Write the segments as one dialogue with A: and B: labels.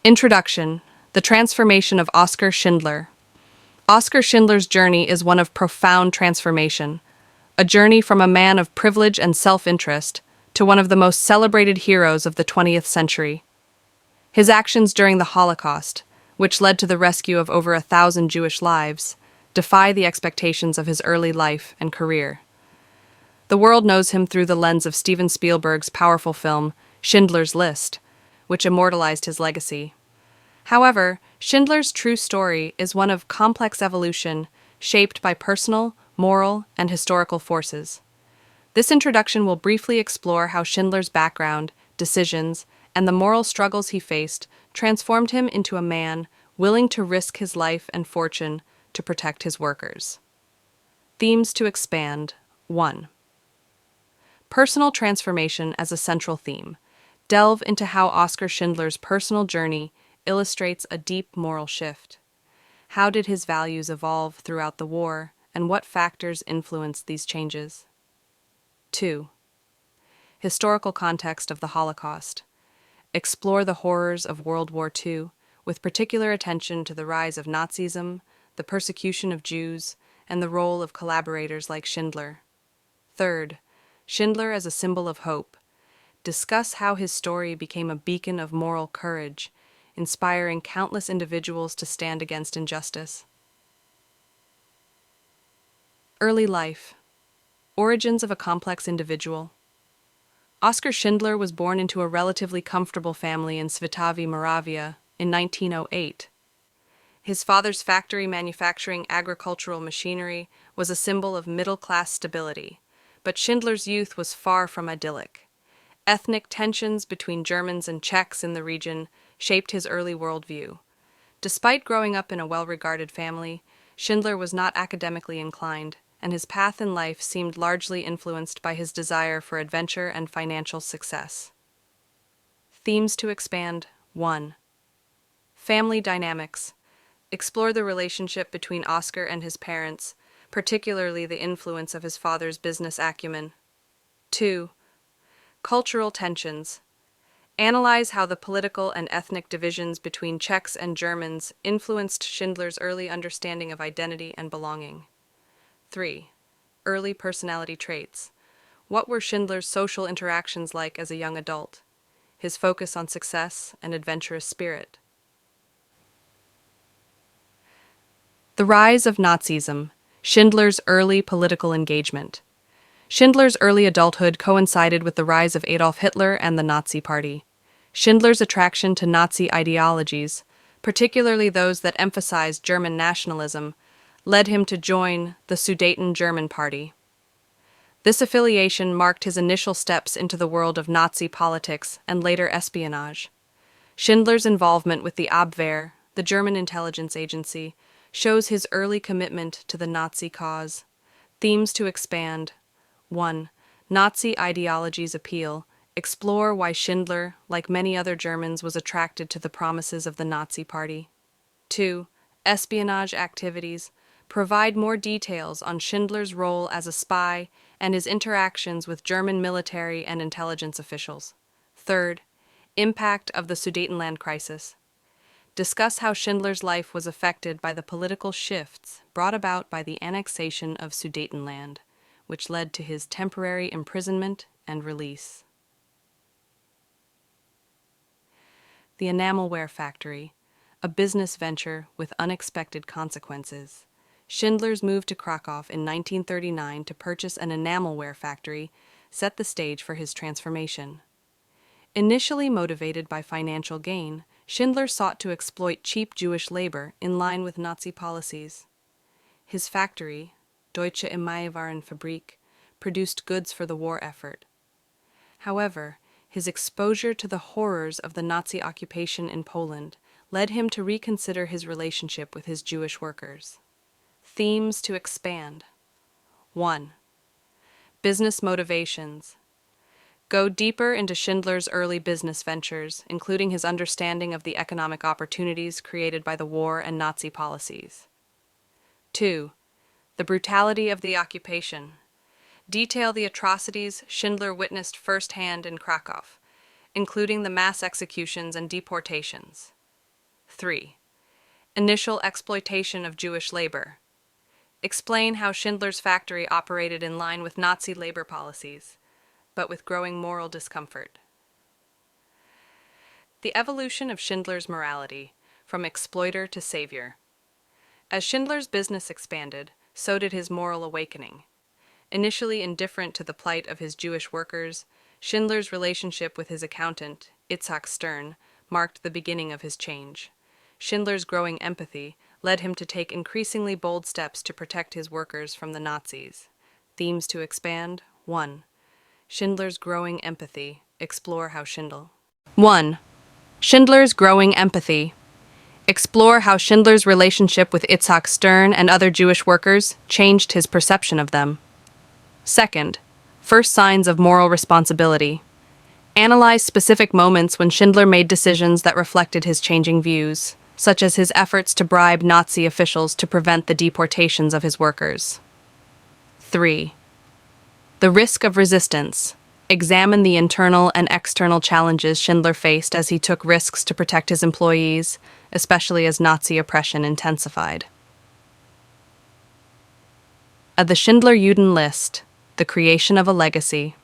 A: Introduction: The transformation of Oskar Schindler. Oskar Schindler's journey is one of profound transformation, a journey from a man of privilege and self-interest to one of the most celebrated heroes of the 20th century. His actions during the Holocaust, which led to the rescue of over 1,000 Jewish lives, defy the expectations of his early life and career. The world knows him through the lens of Steven Spielberg's powerful film, Schindler's List, which immortalized his legacy. However, Schindler's true story is one of complex evolution, shaped by personal, moral, and historical forces. This introduction will briefly explore how Schindler's background, decisions, and the moral struggles he faced transformed him into a man willing to risk his life and fortune to protect his workers. Themes to expand. 1. Personal transformation as a central theme. Delve into how Oskar Schindler's personal journey illustrates a deep moral shift. How did his values evolve throughout the war, and what factors influenced these changes? 2. Historical context of the Holocaust. Explore the horrors of World War II, with particular attention to the rise of Nazism, the persecution of Jews, and the role of collaborators like Schindler. 3. Schindler as a symbol of hope. Discuss how his story became a beacon of moral courage, inspiring countless individuals to stand against injustice. Early life. Origins of a complex individual. Oskar Schindler was born into a relatively comfortable family in Svitavy, Moravia, in 1908. His father's factory manufacturing agricultural machinery was a symbol of middle-class stability, but Schindler's youth was far from idyllic. Ethnic tensions between Germans and Czechs in the region shaped his early worldview. Despite growing up in a well-regarded family, Schindler was not academically inclined, and his path in life seemed largely influenced by his desire for adventure and financial success. Themes to expand. 1. Family dynamics. Explore the relationship between Oskar and his parents, particularly the influence of his father's business acumen. 2. Cultural tensions. Analyze how the political and ethnic divisions between Czechs and Germans influenced Schindler's early understanding of identity and belonging. 3. Early personality traits. What were Schindler's social interactions like as a young adult? His focus on success and adventurous spirit. The rise of Nazism. Schindler's early political engagement. Schindler's early adulthood coincided with the rise of Adolf Hitler and the Nazi Party. Schindler's attraction to Nazi ideologies, particularly those that emphasized German nationalism, led him to join the Sudeten German Party. This affiliation marked his initial steps into the world of Nazi politics and later espionage. Schindler's involvement with the Abwehr, the German intelligence agency, shows his early commitment to the Nazi cause. Themes to expand. 1. Nazi ideology's appeal. Explore why Schindler, like many other Germans, was attracted to the promises of the Nazi Party. 2. Espionage activities. Provide more details on Schindler's role as a spy and his interactions with German military and intelligence officials. 3. Impact of the Sudetenland crisis. Discuss how Schindler's life was affected by the political shifts brought about by the annexation of Sudetenland, which led to his temporary imprisonment and release. The enamelware factory, a business venture with unexpected consequences. Schindler's move to Krakow in 1939 to purchase an enamelware factory set the stage for his transformation. Initially motivated by financial gain, Schindler sought to exploit cheap Jewish labor in line with Nazi policies. His factory, Deutsche Emailwarenfabrik, produced goods for the war effort. However, his exposure to the horrors of the Nazi occupation in Poland led him to reconsider his relationship with his Jewish workers. Themes to expand. 1. Business motivations. Go deeper into Schindler's early business ventures, including his understanding of the economic opportunities created by the war and Nazi policies. 2. The brutality of the occupation. Detail the atrocities Schindler witnessed firsthand in Krakow, including the mass executions and deportations. 3. Initial exploitation of Jewish labor. Explain how Schindler's factory operated in line with Nazi labor policies, but with growing moral discomfort. The evolution of Schindler's morality, from exploiter to savior. As Schindler's business expanded, so did his moral awakening. Initially indifferent to the plight of his Jewish workers, Schindler's relationship with his accountant, Itzhak Stern, marked the beginning of his change. Schindler's growing empathy led him to take increasingly bold steps to protect his workers from the Nazis. Themes to expand. 1. Schindler's growing empathy. Explore how Schindler. 1. Schindler's growing empathy. Explore how Schindler's relationship with Itzhak Stern and other Jewish workers changed his perception of them. 2. First signs of moral responsibility. Analyze specific moments when Schindler made decisions that reflected his changing views, such as his efforts to bribe Nazi officials to prevent the deportations of his workers. 3. The risk of resistance. Examine the internal and external challenges Schindler faced as he took risks to protect his employees, especially as Nazi oppression intensified. The Schindlerjuden list, the creation of a legacy.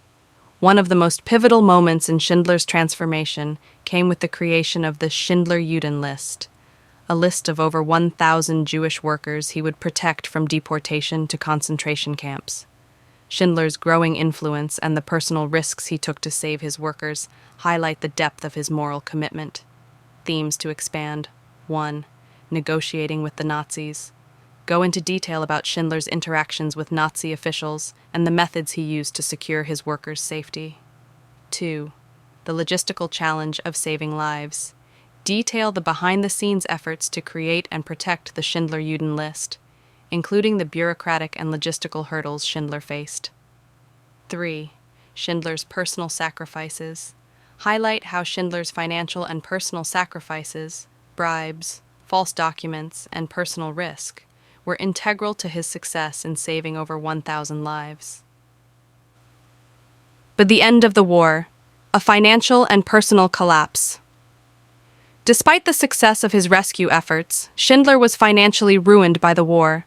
A: One of the most pivotal moments in Schindler's transformation came with the creation of the Schindlerjuden list, a list of over 1,000 Jewish workers he would protect from deportation to concentration camps. Schindler's growing influence and the personal risks he took to save his workers highlight the depth of his moral commitment. Themes to expand. 1. Negotiating with the Nazis. Go into detail about Schindler's interactions with Nazi officials and the methods he used to secure his workers' safety. 2. The logistical challenge of saving lives. Detail the behind-the-scenes efforts to create and protect the Schindlerjuden list, including the bureaucratic and logistical hurdles Schindler faced. 3. Schindler's personal sacrifices. Highlight how Schindler's financial and personal sacrifices, bribes, false documents, and personal risk were integral to his success in saving over 1,000 lives. But the end of the war, a financial and personal collapse. Despite the success of his rescue efforts, Schindler was financially ruined by the war.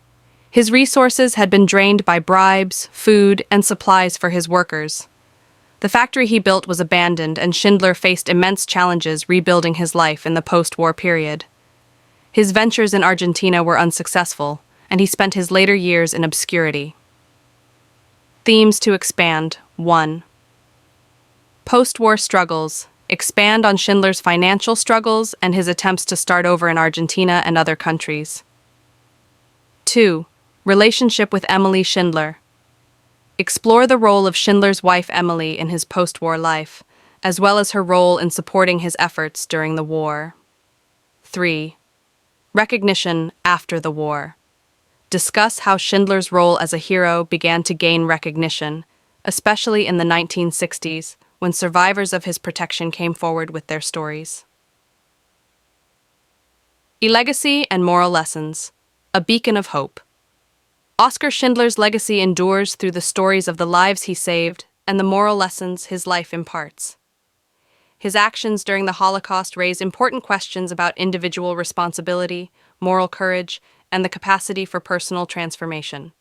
A: His resources had been drained by bribes, food, and supplies for his workers. The factory he built was abandoned, and Schindler faced immense challenges rebuilding his life in the post-war period. His ventures in Argentina were unsuccessful, and he spent his later years in obscurity. Themes to expand. 1. Post-war struggles. Expand on Schindler's financial struggles and his attempts to start over in Argentina and other countries. 2. Relationship with Emily Schindler. Explore the role of Schindler's wife Emily in his post-war life, as well as her role in supporting his efforts during the war. 3. Recognition after the war. Discuss how Schindler's role as a hero began to gain recognition, especially in the 1960s, when survivors of his protection came forward with their stories. A legacy and moral lessons. A beacon of hope. Oskar Schindler's legacy endures through the stories of the lives he saved and the moral lessons his life imparts. His actions during the Holocaust raise important questions about individual responsibility, moral courage, and the capacity for personal transformation.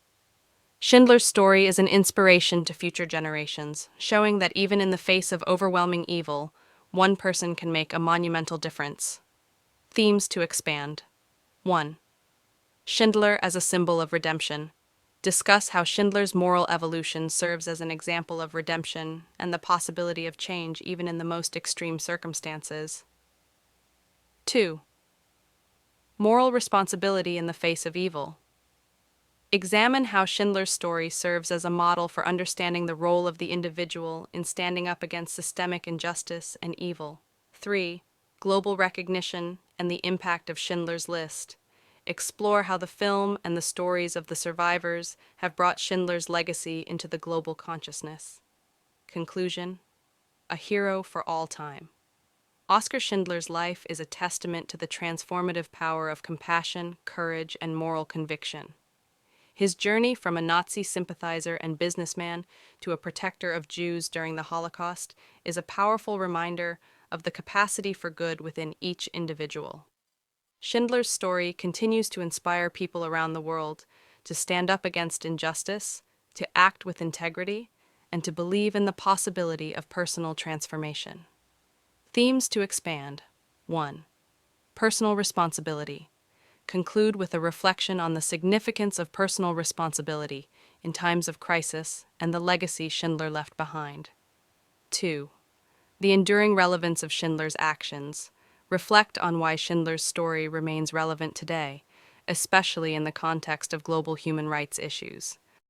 A: Schindler's story is an inspiration to future generations, showing that even in the face of overwhelming evil, one person can make a monumental difference. Themes to expand. 1. Schindler as a symbol of redemption. Discuss how Schindler's moral evolution serves as an example of redemption and the possibility of change even in the most extreme circumstances. 2. Moral responsibility in the face of evil. Examine how Schindler's story serves as a model for understanding the role of the individual in standing up against systemic injustice and evil. 3. Global recognition and the impact of Schindler's List. Explore how the film and the stories of the survivors have brought Schindler's legacy into the global consciousness. Conclusion: a hero for all time. Oskar Schindler's life is a testament to the transformative power of compassion, courage, and moral conviction. His journey from a Nazi sympathizer and businessman to a protector of Jews during the Holocaust is a powerful reminder of the capacity for good within each individual. Schindler's story continues to inspire people around the world to stand up against injustice, to act with integrity, and to believe in the possibility of personal transformation. Themes to expand. 1. Personal responsibility. Conclude with a reflection on the significance of personal responsibility in times of crisis and the legacy Schindler left behind. 2. The enduring relevance of Schindler's actions. Reflect on why Schindler's story remains relevant today, especially in the context of global human rights issues.